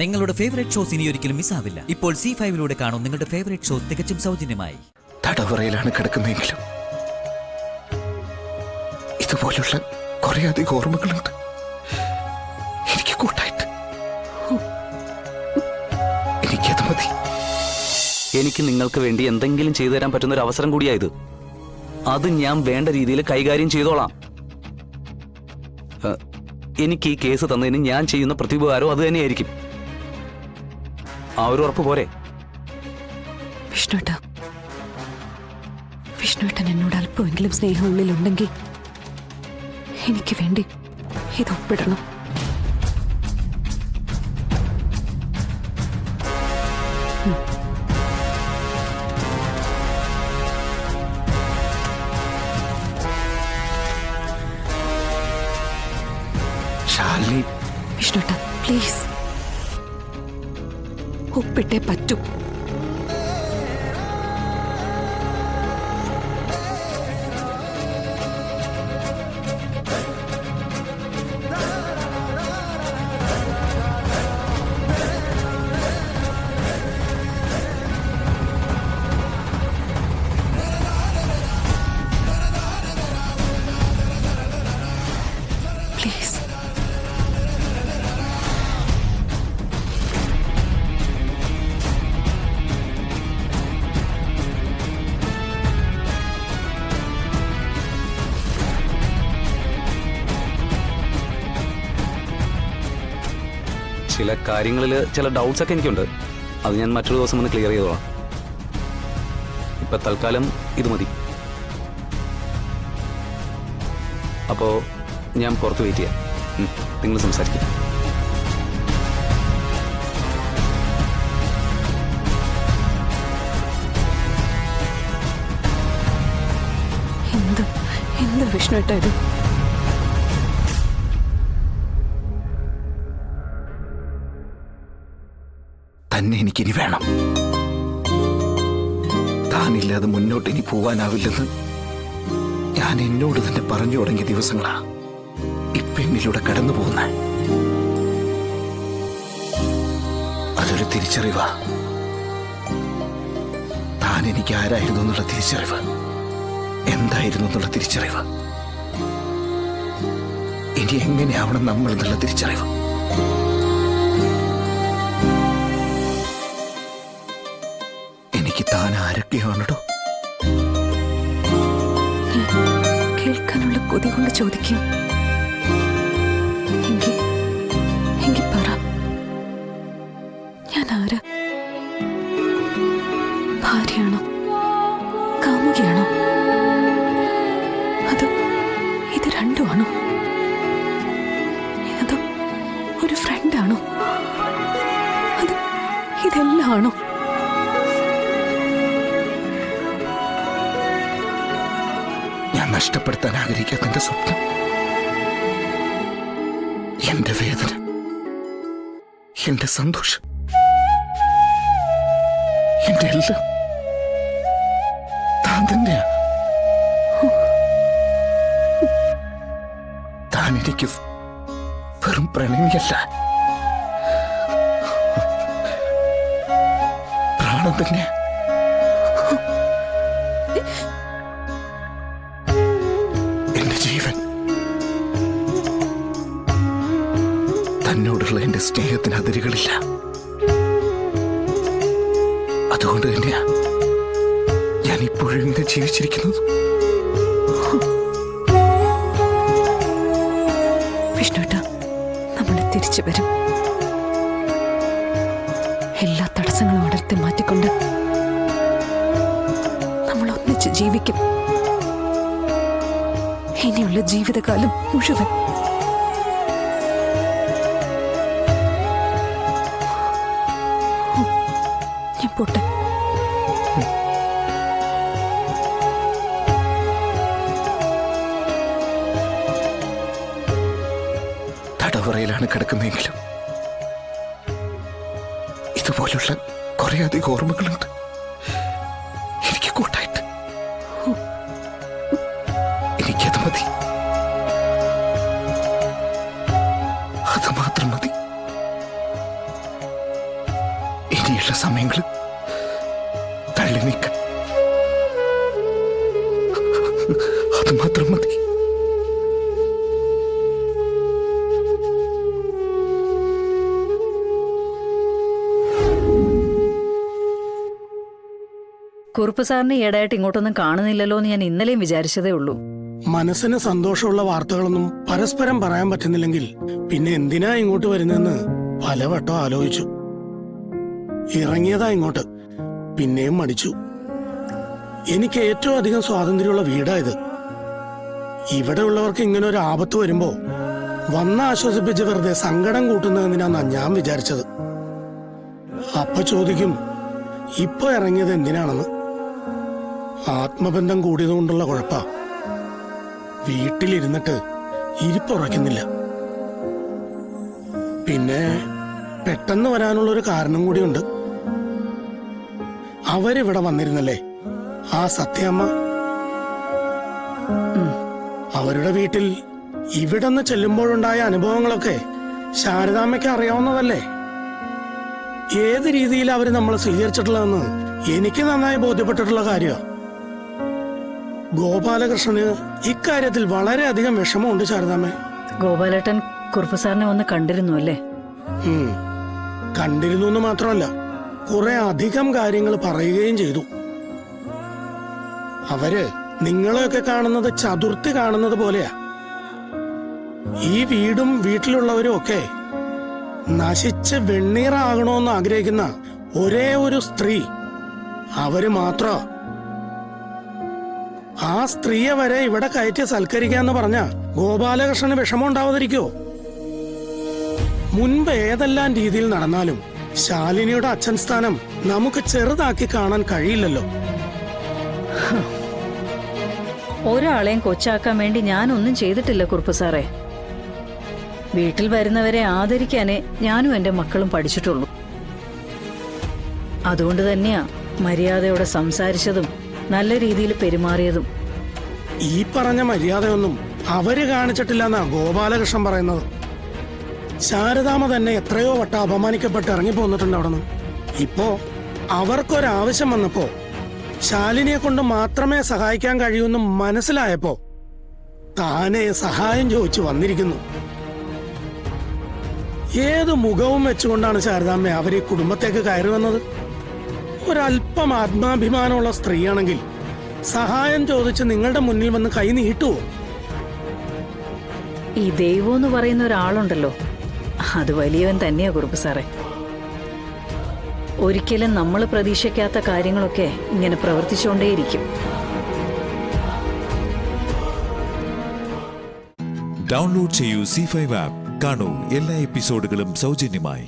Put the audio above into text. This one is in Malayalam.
നിങ്ങളുടെ ഫേവറേറ്റ് ഷോസ് ഇനി ഒരിക്കലും മിസ്സാവില്ല. ഇപ്പോൾ C5 കാണും നിങ്ങളുടെ ഫേവറേറ്റ് ഷോസ് തികച്ചും സൗജന്യമായി. തടവറയിലാണ് കിടക്കുന്നതെങ്കിലും ഇതുപോലുള്ള കുറെ അധികം ഓർമ്മകളുണ്ട് എനിക്ക് കൂട്ടായിട്ട്. എനിക്കത് മതി. എനിക്ക് നിങ്ങൾക്ക് വേണ്ടി എന്തെങ്കിലും ചെയ്തു തരാൻ പറ്റുന്ന ഒരു അവസരം കൂടിയായത്. അത് ഞാൻ വേണ്ട രീതിയിൽ കൈകാര്യം ചെയ്തോളാം. എനിക്ക് ഈ കേസ് തന്നതിന് ഞാൻ ചെയ്യുന്ന പ്രതിപകാരവും അത് തന്നെയായിരിക്കും. ആ ഒരു ഉറപ്പ് പോരെ? വിഷ്ണുട്ടൻ എന്നോട് അല്പമെങ്കിലും സ്നേഹം ഉള്ളിലുണ്ടെങ്കിൽ എനിക്ക് വേണ്ടി ഇത് ഒപ്പിടണം. വിഷ്ണുട്ട പ്ലീസ് ഒപ്പിട്ടേ പറ്റൂ. പ്ലീസ് ചില കാര്യങ്ങളിൽ ചില ഡൗട്ട്സ് ഒക്കെ എനിക്കുണ്ട്. അത് ഞാൻ മറ്റൊരു ദിവസം ഒന്ന് ക്ലിയർ ചെയ്തോളാം. ഇപ്പൊ തൽക്കാലം ഇത് മതി. അപ്പോ ഞാൻ പുറത്ത് വെയിറ്റ് ചെയ്യാം. നിങ്ങൾ സംസാരിക്കും. എന്ത് വിഷ്ണുട്ട ഇത്? തന്നെ എനിക്കിനി വേണം. താനില്ലാതെ മുന്നോട്ട് ഇനി പോവാനാവില്ലെന്ന് ഞാൻ എന്നോട് തന്നെ പറഞ്ഞു തുടങ്ങിയ ദിവസങ്ങളാ ഈ പെണ്ണിലൂടെ കടന്നു പോകുന്ന. അതൊരു തിരിച്ചറിവാ. താൻ എനിക്ക് ആരായിരുന്നു എന്നുള്ള തിരിച്ചറിവ്, എന്തായിരുന്നു എന്നുള്ള തിരിച്ചറിവ്, ഇനി എങ്ങനെയാവണം നമ്മൾ എന്നുള്ള തിരിച്ചറിവ്. എനിക്ക് താൻ ആരൊക്കെയാണോ കേൾക്കാനുള്ള കൊതി കൊണ്ട് ചോദിക്കും. എങ്കിൽ പറ, ഞാൻ ആരാ? ഭാര്യയാണോ? കാമുകിയാണോ? അതോ ഇത് രണ്ടുമാണോ? അതോ ഒരു ഫ്രണ്ടാണോ? അത് ഇതെല്ലാം ആണോ? നഷ്ടപ്പെടുത്താൻ ആഗ്രഹിക്കാത്ത എന്റെ സ്വപ്നം, എന്റെ വേദന, എന്റെ സന്തോഷം, എന്റെ എല്ലാം താൻ തന്നെയാ. താൻ എനിക്ക് വെറും പ്രണയിയല്ല, പ്രാണം തന്നെയാ. ജീവൻ. തന്നോടുള്ള എന്റെ സ്നേഹത്തിന് അതിരുകളില്ല. അതുകൊണ്ട് തന്നെയാ ഞാൻ ഇപ്പോഴും ഇങ്ങനെ ജീവിച്ചിരിക്കുന്നത്. വിഷ്ണുട്ട, നമ്മൾ തിരിച്ചു വരും. എല്ലാ തടസ്സങ്ങളും അടർത്തി മാറ്റിക്കൊണ്ട് നമ്മൾ ഒന്നിച്ച് ജീവിക്കും. ഇനിയുള്ള ജീവിതകാലം മുഴുവൻ. ഞാൻ പോട്ടെ. തടവറയിലാണ് കിടക്കുന്നതെങ്കിലും ഇതുപോലുള്ള കുറെ അധികം ഓർമ്മകളുണ്ട് എനിക്ക് കൂട്ടായിട്ട്. എനിക്കത് മതി. അത് മാത്രം മതി. ഇനിയുള്ള സമയങ്ങൾ തള്ളി നീക്കാൻ അത് മാത്രം മതി. കുറുപ്പ് സാറിന് ഈടായിട്ട് ഇങ്ങോട്ടൊന്നും കാണുന്നില്ലല്ലോ എന്ന് ഞാൻ ഇന്നലെയും വിചാരിച്ചതേ ഉള്ളൂ. മനസ്സിന് സന്തോഷമുള്ള വാർത്തകളൊന്നും പരസ്പരം പറയാൻ പറ്റുന്നില്ലെങ്കിൽ പിന്നെ എന്തിനാ ഇങ്ങോട്ട് വരുന്നതെന്ന് പലവട്ടം ആലോചിച്ചു. ഇറങ്ങിയതാ ഇങ്ങോട്ട്, പിന്നെയും മടിച്ചു. എനിക്ക് ഏറ്റവും അധികം സ്വാതന്ത്ര്യമുള്ള വീടാ ഇത്. ഇവിടെ ഉള്ളവർക്ക് ഇങ്ങനെ ഒരു ആപത്ത് വരുമ്പോ വന്ന് ആശ്വസിപ്പിച്ച് വെറുതെ സങ്കടം കൂട്ടുന്നതെന്തിനാന്നാ ഞാൻ വിചാരിച്ചത്. അപ്പൊ ചോദിക്കും, ഇപ്പൊ ഇറങ്ങിയത് എന്തിനാണെന്ന്. ആത്മബന്ധം കൂടിയതുകൊണ്ടുള്ള കുഴപ്പാ. വീട്ടിലിരുന്നിട്ട് ഇരിപ്പുറയ്ക്കുന്നില്ല. പിന്നെ പെട്ടെന്ന് വരാനുള്ളൊരു കാരണം കൂടിയുണ്ട്. അവരിവിടെ വന്നിരുന്നല്ലേ, ആ സത്യമ്മ. അവരുടെ വീട്ടിൽ ഇവിടെ നിന്ന് ചെല്ലുമ്പോഴുണ്ടായ അനുഭവങ്ങളൊക്കെ ശാരദാമ്മയ്ക്ക് അറിയാവുന്നതല്ലേ. ഏത് രീതിയിൽ അവര് നമ്മളെ സ്വീകരിച്ചിട്ടുള്ളതെന്ന് എനിക്ക് നന്നായി ബോധ്യപ്പെട്ടിട്ടുള്ള കാര്യമാണ്. ഗോപാലകൃഷ്ണന് ഇക്കാര്യത്തിൽ വളരെയധികം വിഷമമുണ്ട് ശാരദാമ്മ. ഗോപാലേട്ടൻ കുറുപ്പ് സാറിനെ വന്ന് കണ്ടിരുന്നു അല്ലേ? കണ്ടിരുന്നു എന്ന് മാത്രമല്ല, കുറെ അധികം കാര്യങ്ങൾ പറയുകയും ചെയ്തു. അവര് നിങ്ങളെയൊക്കെ കാണുന്നത് ചതുർത്ഥി കാണുന്നത് പോലെയാ. ഈ വീടും വീട്ടിലുള്ളവരും ഒക്കെ നശിച്ച് വെണ്ണീറാകണമെന്ന് ആഗ്രഹിക്കുന്ന ഒരേ ഒരു സ്ത്രീ അവര് മാത്ര. ആ സ്ത്രീയെ വരെ ഇവിടെ കയറ്റി സൽക്കരിക്കാന്ന് പറഞ്ഞ ഗോപാലകൃഷ്ണന് വിഷമം ഉണ്ടാവാതിരിക്കോ? മുൻപ് ഏതെല്ലാം രീതിയിൽ നടന്നാലും ശാലിനിയുടെ അച്ഛൻ സ്ഥാനം നമുക്ക് ചെറുതാക്കി കാണാൻ കഴിയില്ലല്ലോ. ഒരാളെയും കൊച്ചാക്കാൻ വേണ്ടി ഞാനൊന്നും ചെയ്തിട്ടില്ല കുറുപ്പ് സാറേ. വീട്ടിൽ വരുന്നവരെ ആദരിക്കാനേ ഞാനും എന്റെ മക്കളും പഠിച്ചിട്ടുള്ളൂ. അതുകൊണ്ട് തന്നെയാ മര്യാദയോടെ സംസാരിച്ചതും നല്ല രീതിയിൽ പെരുമാറിയതും. ഈ പറഞ്ഞ മര്യാദയൊന്നും അവര് കാണിച്ചിട്ടില്ലെന്നാ ഗോപാലകൃഷ്ണൻ പറയുന്നത്. ശാരദാമ്മ തന്നെ എത്രയോ വട്ടം അപമാനിക്കപ്പെട്ട് ഇറങ്ങിപ്പോന്നിട്ടുണ്ട് അവിടെ നിന്ന്. ഇപ്പോ അവർക്കൊരാവശ്യം വന്നപ്പോ ശാലിനിയെ കൊണ്ട് മാത്രമേ സഹായിക്കാൻ കഴിയൂന്ന് മനസ്സിലായപ്പോ താനെ സഹായം ചോദിച്ചു വന്നിരിക്കുന്നു. ഏത് മുഖവും വെച്ചുകൊണ്ടാണ് ശാരദാമ്മ അവരെ കുടുംബത്തേക്ക് കയറി വന്നത്? ഒരല്പം ആത്മാഭിമാനമുള്ള സ്ത്രീയാണെങ്കിൽ സഹായം ചോദിച്ച് നിങ്ങളുടെ മുന്നിൽ വന്ന് കൈ നീട്ടുവോ? ഈ ദൈവം എന്ന് പറയുന്ന ഒരാളുണ്ടല്ലോ, അത് വലിയവൻ തന്നെയാ കുറുപ്പ് സാറേ. ഒരിക്കലും നമ്മൾ പ്രതീക്ഷിക്കാത്ത കാര്യങ്ങളൊക്കെ ഇങ്ങനെ പ്രവർത്തിച്ചുകൊണ്ടേയിരിക്കും. ഡൗൺലോഡ് ചെയ്യൂ C5 ആപ്പ്. കാണൂ എല്ലാ എപ്പിസോഡുകളും സൗജന്യമായി.